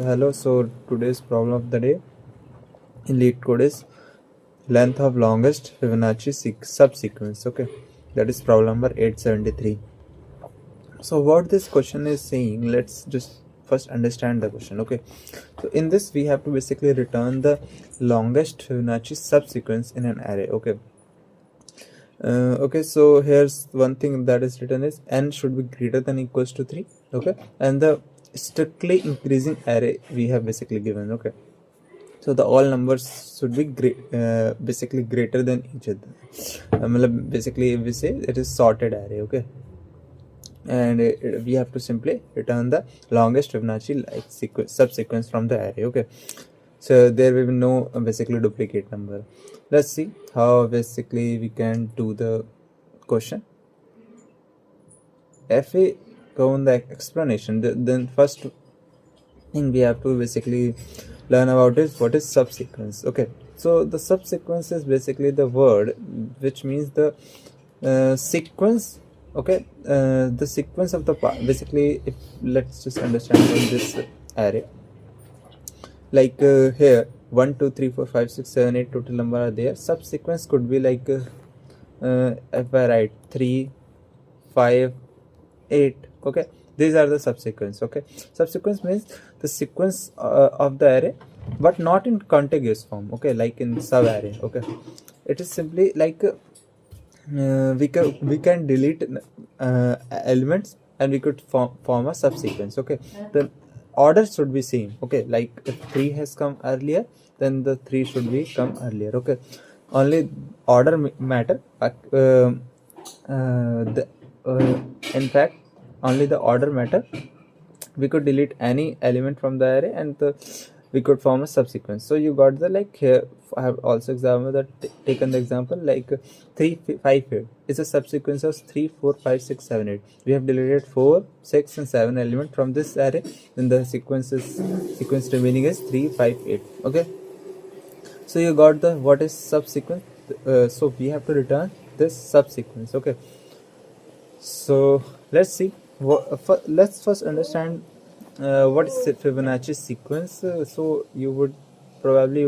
Hello. So today's problem of the day in Leetcode is length of longest Fibonacci subsequence. Okay, that is problem number 873. So what this question is saying, let's just first understand the question. Okay, so in this we have to basically return the longest Fibonacci subsequence in an array. Okay. Okay, so here's one thing that is written is n should be greater than equals to 3. Okay, and the strictly increasing array we have basically given. Okay, so the all numbers should be basically greater than each other. Basically if we say it is sorted array. Okay, and we have to simply return the longest Fibonacci like subsequence from the array. Okay, so there will be no basically duplicate number. Let's see how basically we can do the question. If we go on the explanation, then first thing we have to basically learn about is what is subsequence. Okay, so the subsequence is basically the word which means the sequence. Okay, the sequence of the part. Basically, if let's just understand from this array, like here 1 2 3 4 5 6 7 8 total number are there. Subsequence could be like if I write 3 5 8. Okay, these are the subsequence. Okay, subsequence means the sequence of the array, but not in contiguous form. Okay, like in sub array. Okay, it is simply like we can delete elements and we could form a subsequence. Okay, the order should be same. Okay, like if 3 has come earlier, then the 3 should be come earlier. Okay, only order matter. In fact, only the order matter. We could delete any element from the array and we could form a subsequence. So you got the, like here I have also example that taken the example like 3 5 8 is a subsequence of 3 4 5 6 7 8. We have deleted 4 6 and 7 element from this array, then the sequence remaining is 3 5 8. Okay, so you got the what is subsequence. So we have to return this subsequence. Okay, so let's see. Let's first understand what is Fibonacci sequence. So you would probably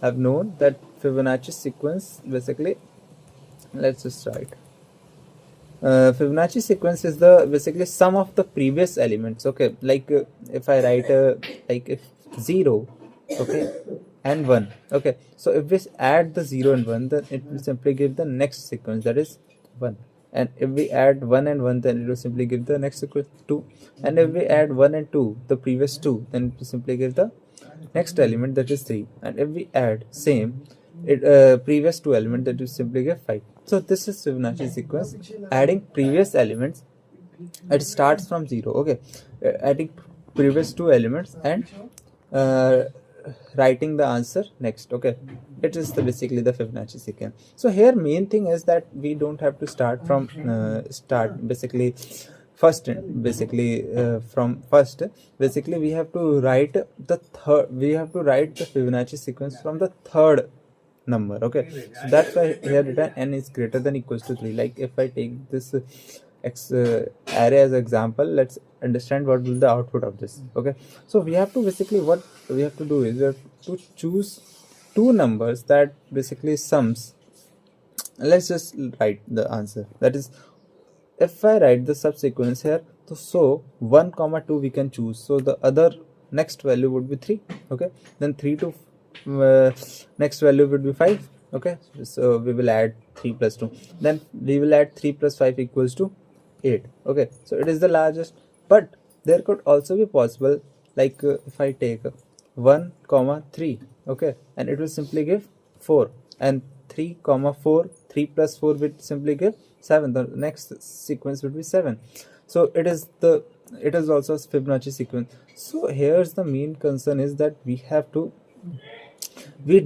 have known that Fibonacci sequence basically, let's just write Fibonacci sequence is the basically sum of the previous elements. Okay, like if I write like if 0, okay, and 1. Okay, so if we add the 0 and 1, then it will simply give the next sequence, that is 1. And if we add 1 and 1, then it will simply give the next sequence 2. And if we add 1 and 2, the previous 2, then it will simply give the next element, that is 3. And if we add same previous 2 element, that will simply give 5. So this is Fibonacci sequence, adding previous elements. It starts from 0. Okay, adding previous 2 elements and writing the answer next. Okay, it is basically the Fibonacci sequence. So here main thing is that we don't have to start from basically first. Basically from first, basically we have to write the third. We have to write the Fibonacci sequence from the third number. Okay, so that's why here written n is greater than equals to 3. Like if I take this array as example, let's understand what will the output of this. Okay, so we have to basically, what we have to do is we have to choose two numbers that basically sums. Let's just write the answer, that is if I write the subsequence here, so 1 comma 2 we can choose, so the other next value would be 3. Okay, then 3 to next value would be 5. Okay, so we will add 3 plus 2, then we will add 3 plus 5 equals to 8. Okay, so it is the largest, but there could also be possible like if I take 1 comma 3. Okay, and it will simply give 4, and 3 comma 4, 3 plus 4 will simply give 7. The next sequence would be 7. So it is also a Fibonacci sequence. So here's the main concern is that we have to we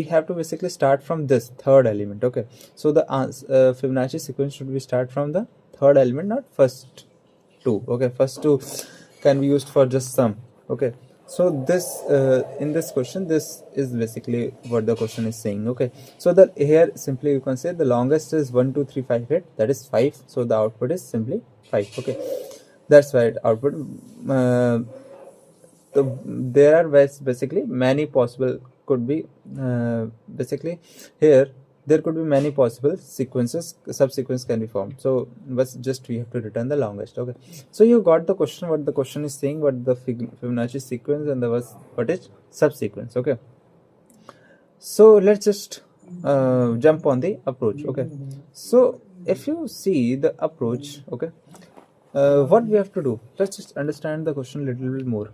have to basically start from this third element. Okay, so the Fibonacci sequence should be start from the third element, not first two. Okay, first two can be used for just sum. Okay, so this in this question, this is basically what the question is saying. Okay, so the here simply you can say the longest is 1 2 3 5 8, that is 5. So the output is simply 5. Okay, that's why output there are basically many possible could be basically here there could be many possible sequences, subsequence can be formed. So but just we have to return the longest. Okay, so you got the question, what the question is saying, what the Fibonacci sequence and the what is subsequence. Okay, so let's just jump on the approach. Okay, so if you see the approach, okay, what we have to do, let's just understand the question a little bit more.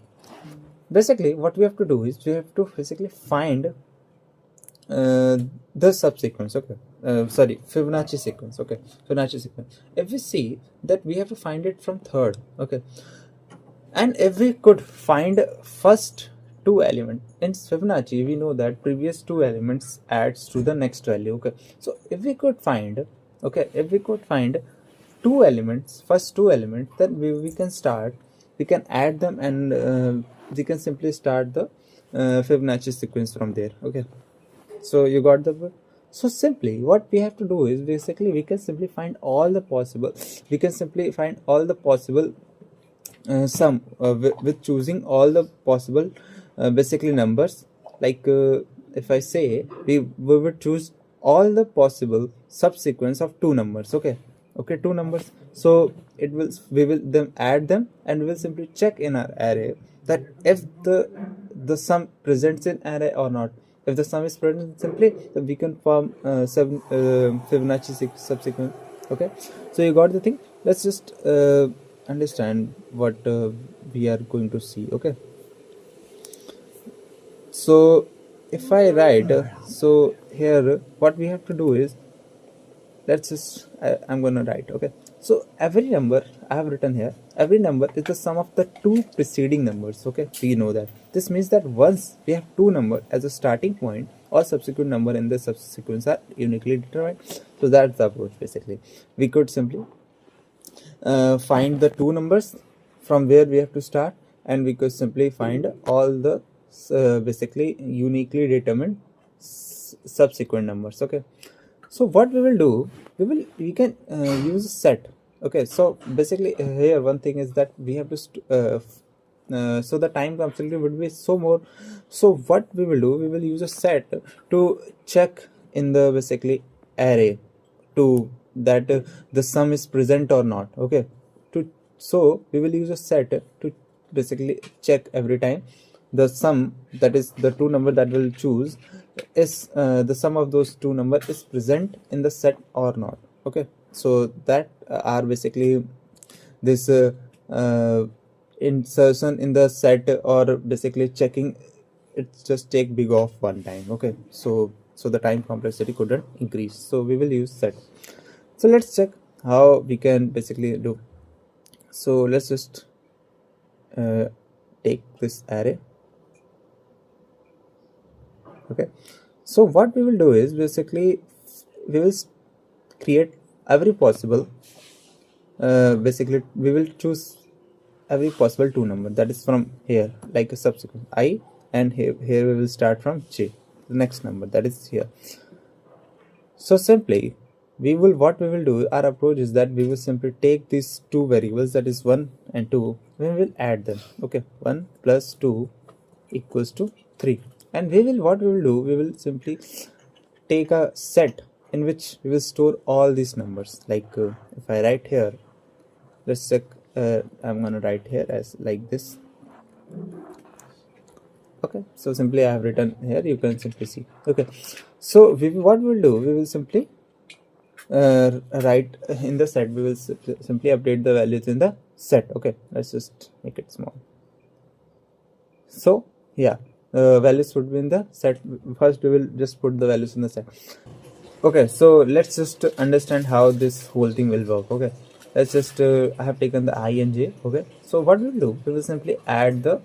Basically what we have to do is we have to basically find the subsequence. Okay, sorry, Fibonacci sequence. Okay, Fibonacci sequence. If we see that we have to find it from third. Okay, and if we could find first two elements in Fibonacci, we know that previous two elements adds to the next value. Okay, so if we could find, okay, if we could find two elements, first two elements, then we can start, we can add them, and we can simply start the Fibonacci sequence from there. Okay, so you got the, so simply what we have to do is basically we can simply find all the possible, we can simply find all the possible sum with choosing all the possible basically numbers. Like if I say we would choose all the possible subsequence of two numbers. Okay, two numbers, so it will, we will then add them, and we will simply check in our array that if the sum presents in array or not. If the sum is present, simply we can form Fibonacci subsequence. Okay, so you got the thing. Let's just understand what we are going to see. Okay, so if I write, so here what we have to do is, let's just I'm gonna write. Okay, so every number I have written here, every number is the sum of the two preceding numbers. Okay, we know that. This means that once we have two numbers as a starting point, all subsequent number in the subsequence are uniquely determined. So that's the approach. Basically we could simply find the two numbers from where we have to start, and we could simply find all the basically uniquely determined subsequent numbers. Okay, so what we will do, we can use a set. Okay, so basically here one thing is that we have to so the time complexity would be so more. So what we will do, we will use a set to check in the basically array to that the sum is present or not. Okay, so we will use a set to basically check every time the sum, that is the two number that we'll choose, is the sum of those two numbers is present in the set or not. Okay, so that are basically this insertion in the set, or basically checking, it just take big off one time. Okay, so the time complexity couldn't increase, so we will use set. So let's check how we can basically do. So let's just take this array. Okay, so what we will do is basically we will create every possible basically we will choose every possible two number that is from here, like a subsequent I, and here we will start from j, the next number that is here. So simply what we will do, our approach is that we will simply take these two variables, that is 1 and 2, we will add them. Okay, 1 plus 2 equals to 3, and what we will do, we will simply take a set in which we will store all these numbers. Like if I write here, let's check, I'm gonna write here as like this. Okay, so simply I have written here, you can simply see. Okay, so what we will do, we will simply write in the set, we will simply update the values in the set. Okay, let's just make it small. So yeah, values would be in the set. First we will just put the values in the set. Okay, so let's just understand how this whole thing will work. Okay, let's just I have taken the I and j. Okay, so what we will do, we will simply add the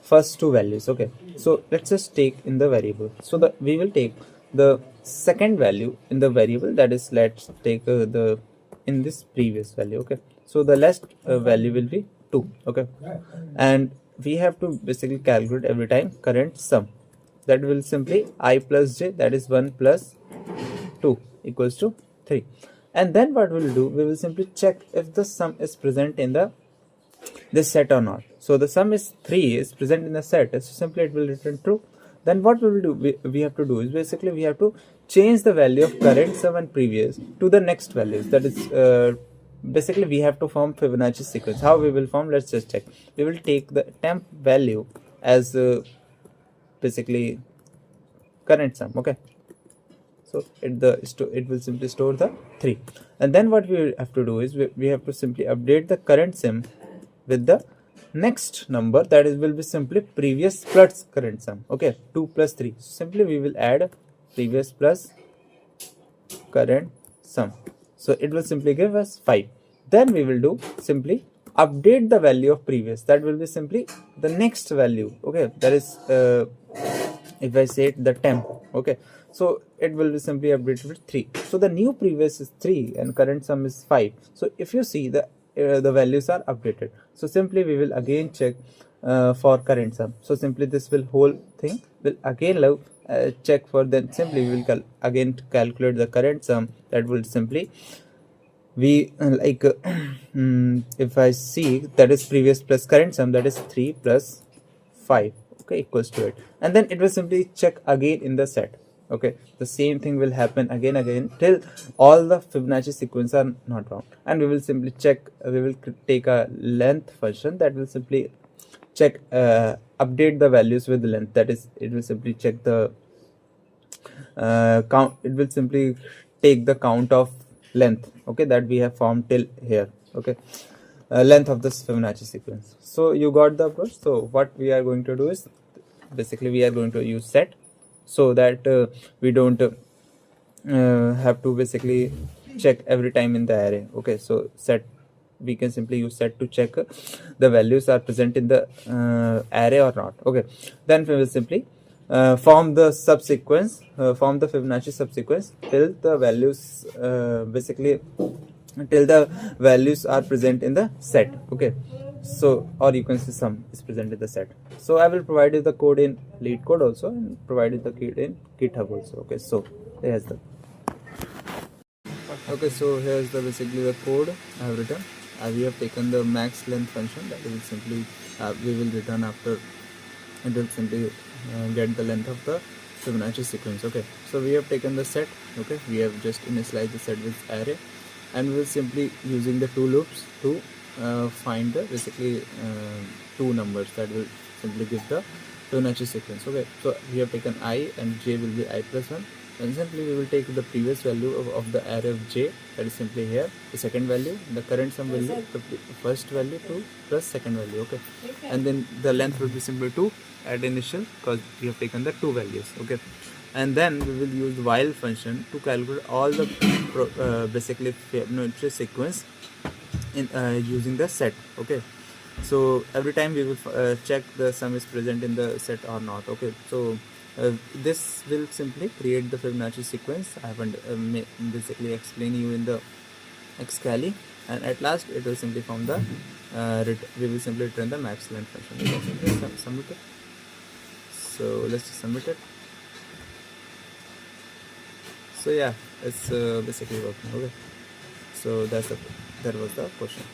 first two values. Okay, so let's just take in the variable, so that we will take the second value in the variable, that is, let's take the in this previous value. Okay, so the last value will be 2. Okay, and we have to basically calculate every time current sum, that will simply I plus j, that is 1 plus 2 equals to 3. And then what we will do, we will simply check if the sum is present in the this set or not. So the sum is 3 is present in the set, so simply it will return true. Then what we will do, we have to do is basically we have to change the value of current sum and previous to the next values. That is basically we have to form Fibonacci sequence. How we will form, let's just check. We will take the temp value as basically current sum. Okay, so it will simply store the 3, and then what we have to do is we have to simply update the current sum with the next number, that is will be simply previous plus current sum. Okay, 2 plus 3, so simply we will add previous plus current sum, so it will simply give us 5. Then we will do simply update the value of previous, that will be simply the next value. Okay, that is if I say it, the temp. Okay, so it will be simply updated with 3. So the new previous is 3 and current sum is 5. So if you see the values are updated, so simply we will again check for current sum. So simply this will whole thing will again check for, then simply we will again calculate the current sum. That will simply we if I see, that is previous plus current sum, that is 3 plus 5, okay, equals to it, and then it will simply check again in the set. Okay, the same thing will happen again till all the Fibonacci sequence are not wrong, and we will simply check. We will take a length function that will simply check update the values with length, that is it will simply check the count. It will simply take the count of length, okay, that we have formed till here. Okay, length of this Fibonacci sequence. So you got the approach. So what we are going to do is basically we are going to use set, so that we don't have to basically check every time in the array. Okay, so set, we can simply use set to check the values are present in the array or not. Okay, then we will simply form the subsequence, form the Fibonacci subsequence till the values basically till the values are present in the set. Okay, so or you can see sum is present in the set. So I will provide you the code in Leetcode also, and provide you the code in GitHub also. Okay, so here's the here's the basically the code I have written. We have taken the max length function, that will simply we will return after it will simply get the length of the Fibonacci sequence. Okay, so we have taken the set. Okay, we have just initialized the set with array, and we will simply using the two loops to find the basically two numbers that will simply give the Fibonacci sequence. Okay, so we have taken I, and j will be I plus 1, and simply we will take the previous value of the array of j, that is simply here the second value, the current sum will be the first value 2 plus second value. Okay, and then the length will be simply 2 at initial, because we have taken the two values. Okay, and then we will use while function to calculate all the basically Fibonacci sequence in using the set. Okay, so every time we will check the sum is present in the set or not. Okay, so this will simply create the Fibonacci sequence. I haven't basically explained you in the Excali, and at last it will simply form the we will simply return the max length function. We can simply submit it. So let's just submit it. So yeah, it's basically working. Okay, so that was the question.